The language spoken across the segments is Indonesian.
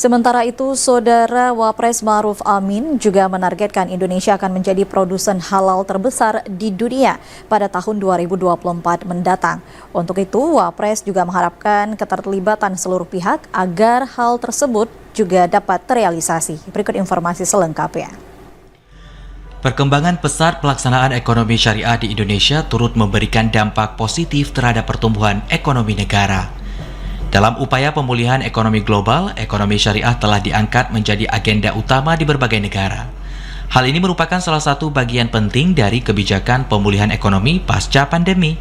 Sementara itu, Saudara Wapres Ma'ruf Amin juga menargetkan Indonesia akan menjadi produsen halal terbesar di dunia pada tahun 2024 mendatang. Untuk itu, Wapres juga mengharapkan keterlibatan seluruh pihak agar hal tersebut juga dapat terrealisasi. Berikut informasi selengkapnya. Perkembangan pesat pelaksanaan ekonomi syariah di Indonesia turut memberikan dampak positif terhadap pertumbuhan ekonomi negara. Dalam upaya pemulihan ekonomi global, ekonomi syariah telah diangkat menjadi agenda utama di berbagai negara. Hal ini merupakan salah satu bagian penting dari kebijakan pemulihan ekonomi pasca pandemi.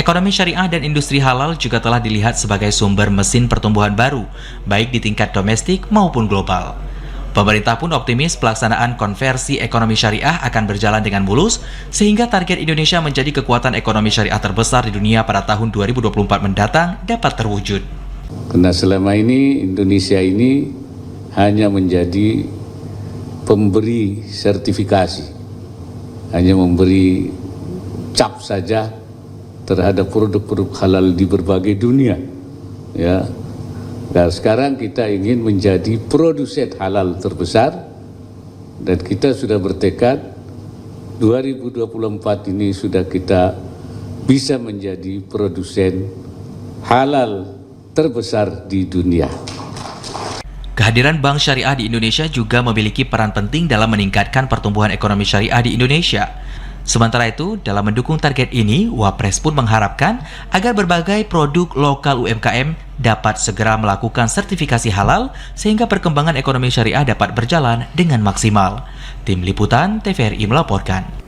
Ekonomi syariah dan industri halal juga telah dilihat sebagai sumber mesin pertumbuhan baru, baik di tingkat domestik maupun global. Pemerintah pun optimis pelaksanaan konversi ekonomi syariah akan berjalan dengan mulus, sehingga target Indonesia menjadi kekuatan ekonomi syariah terbesar di dunia pada tahun 2024 mendatang dapat terwujud. Karena selama ini Indonesia ini hanya menjadi pemberi sertifikasi, hanya memberi cap saja terhadap produk-produk halal di berbagai dunia. Ya, dan sekarang kita ingin menjadi produsen halal terbesar, dan kita sudah bertekad 2024 ini sudah kita bisa menjadi produsen halal terbesar di dunia. Kehadiran Bank Syariah di Indonesia juga memiliki peran penting dalam meningkatkan pertumbuhan ekonomi syariah di Indonesia. Sementara itu, dalam mendukung target ini, Wapres pun mengharapkan agar berbagai produk lokal UMKM dapat segera melakukan sertifikasi halal sehingga perkembangan ekonomi syariah dapat berjalan dengan maksimal. Tim Liputan TVRI melaporkan.